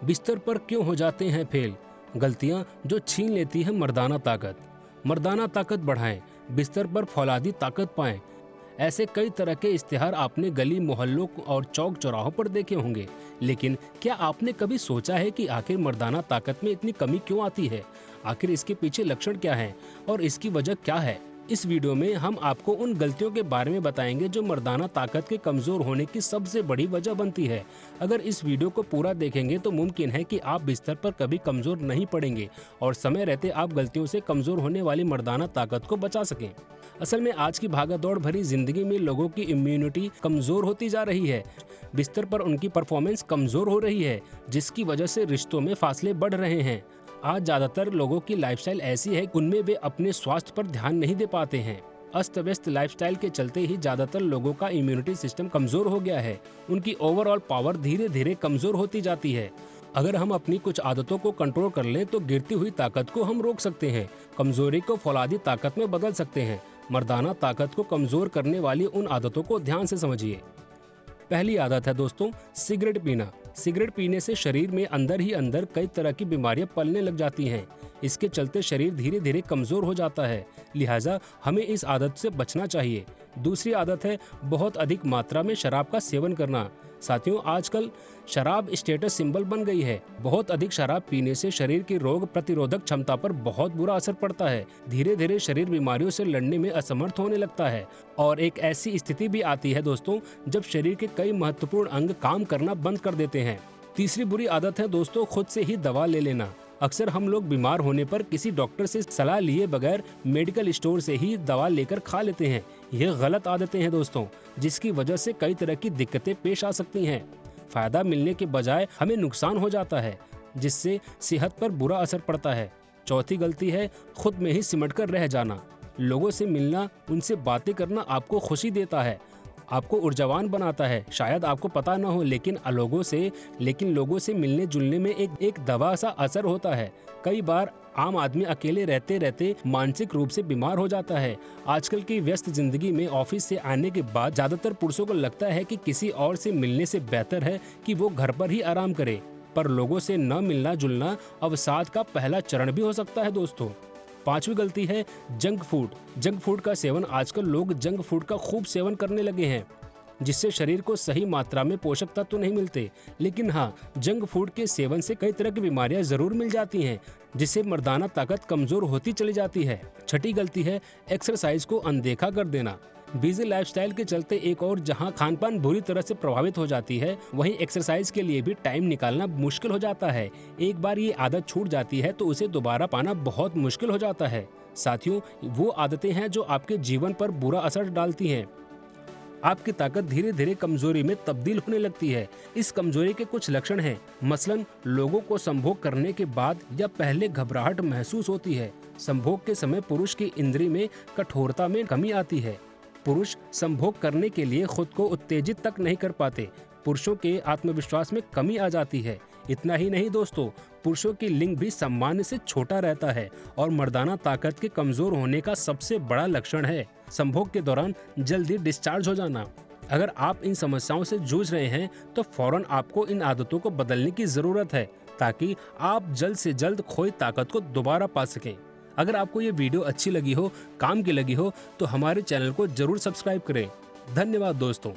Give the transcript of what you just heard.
बिस्तर पर क्यों हो जाते हैं फेल? गलतियां जो छीन लेती है मर्दाना ताकत। मर्दाना ताकत बढ़ाएं, बिस्तर पर फौलादी ताकत पाएं। ऐसे कई तरह के इश्तिहार आपने गली मोहल्लों और चौक चौराहों पर देखे होंगे, लेकिन क्या आपने कभी सोचा है कि आखिर मर्दाना ताकत में इतनी कमी क्यों आती है? आखिर इसके पीछे लक्षण क्या है और इसकी वजह क्या है? इस वीडियो में हम आपको उन गलतियों के बारे में बताएंगे जो मर्दाना ताकत के कमजोर होने की सबसे बड़ी वजह बनती है। अगर इस वीडियो को पूरा देखेंगे तो मुमकिन है कि आप बिस्तर पर कभी कमजोर नहीं पड़ेंगे और समय रहते आप गलतियों से कमजोर होने वाली मर्दाना ताकत को बचा सकें। असल में आज की भागदौड़ भरी जिंदगी में लोगों की इम्यूनिटी कमजोर होती जा रही है। बिस्तर पर उनकी परफॉर्मेंस कमजोर हो रही है, जिसकी वजह से रिश्तों में फासले बढ़ रहे हैं। आज ज्यादातर लोगों की लाइफस्टाइल ऐसी है कि उनमें वे अपने स्वास्थ्य पर ध्यान नहीं दे पाते हैं। अस्त व्यस्त लाइफस्टाइल के चलते ही ज्यादातर लोगों का इम्यूनिटी सिस्टम कमजोर हो गया है। उनकी ओवरऑल पावर धीरे धीरे कमजोर होती जाती है। अगर हम अपनी कुछ आदतों को कंट्रोल कर लें तो गिरती हुई ताकत को हम रोक सकते हैं, कमजोरी को फौलादी ताकत में बदल सकते हैं। मर्दाना ताकत को कमजोर करने वाली उन आदतों को ध्यान से समझिए। पहली आदत है दोस्तों, सिगरेट पीना। सिगरेट पीने से शरीर में अंदर ही अंदर कई तरह की बीमारियां पलने लग जाती हैं। इसके चलते शरीर धीरे धीरे कमजोर हो जाता है, लिहाजा हमें इस आदत से बचना चाहिए। दूसरी आदत है बहुत अधिक मात्रा में शराब का सेवन करना। साथियों, आजकल शराब स्टेटस सिंबल बन गई है। बहुत अधिक शराब पीने से शरीर की रोग प्रतिरोधक क्षमता पर बहुत बुरा असर पड़ता है। धीरे धीरे शरीर बीमारियों से लड़ने में असमर्थ होने लगता है और एक ऐसी स्थिति भी आती है दोस्तों जब शरीर के कई महत्वपूर्ण अंग काम करना बंद कर देते हैं। तीसरी बुरी आदत है दोस्तों, खुद से ही दवा ले लेना। अक्सर हम लोग बीमार होने पर किसी डॉक्टर से सलाह लिए बगैर मेडिकल स्टोर से ही दवा लेकर खा लेते हैं। यह गलत आदतें हैं दोस्तों, जिसकी वजह से कई तरह की दिक्कतें पेश आ सकती हैं। फायदा मिलने के बजाय हमें नुकसान हो जाता है, जिससे सेहत पर बुरा असर पड़ता है। चौथी गलती है खुद में ही सिमट कर रह जाना। लोगों से मिलना, उनसे बातें करना आपको खुशी देता है, आपको ऊर्जावान बनाता है। शायद आपको पता न हो, लेकिन लोगों से मिलने जुलने में एक दवा सा असर होता है। कई बार आम आदमी अकेले रहते रहते मानसिक रूप से बीमार हो जाता है। आजकल की व्यस्त जिंदगी में ऑफिस से आने के बाद ज्यादातर पुरुषों को लगता है कि किसी और से मिलने से बेहतर है कि वो घर पर ही आराम करे, पर लोगों से न मिलना जुलना अवसाद का पहला चरण भी हो सकता है दोस्तों। पांचवी गलती है जंक फूड। जंक फूड का सेवन। आजकल लोग जंक फूड का खूब सेवन करने लगे हैं, जिससे शरीर को सही मात्रा में पोषक तत्व तो नहीं मिलते, लेकिन हाँ, जंक फूड के सेवन से कई तरह की बीमारियां जरूर मिल जाती हैं, जिससे मर्दाना ताकत कमजोर होती चली जाती है। छठी गलती है एक्सरसाइज को अनदेखा कर देना। बिजी लाइफस्टाइल के चलते एक और जहां खानपान बुरी तरह से प्रभावित हो जाती है, वहीं एक्सरसाइज के लिए भी टाइम निकालना मुश्किल हो जाता है। एक बार ये आदत छूट जाती है तो उसे दोबारा पाना बहुत मुश्किल हो जाता है। साथियों, वो आदतें हैं जो आपके जीवन पर बुरा असर डालती हैं। आपकी ताकत धीरे धीरे कमजोरी में तब्दील होने लगती है। इस कमजोरी के कुछ लक्षण हैं, मसलन लोगों को संभोग करने के बाद या पहले घबराहट महसूस होती है। संभोग के समय पुरुष की इंद्री में कठोरता में कमी आती है। पुरुष संभोग करने के लिए खुद को उत्तेजित तक नहीं कर पाते। पुरुषों के आत्मविश्वास में कमी आ जाती है। इतना ही नहीं दोस्तों, पुरुषों की लिंग भी सामान्य से छोटा रहता है और मर्दाना ताकत के कमजोर होने का सबसे बड़ा लक्षण है संभोग के दौरान जल्दी डिस्चार्ज हो जाना। अगर आप इन समस्याओं से जूझ रहे हैं तो फौरन आपको इन आदतों को बदलने की जरूरत है, ताकि आप जल्द से जल्द खोई ताकत को दोबारा पा सकें। अगर आपको ये वीडियो अच्छी लगी हो, काम की लगी हो, तो हमारे चैनल को जरूर सब्सक्राइब करें। धन्यवाद दोस्तों।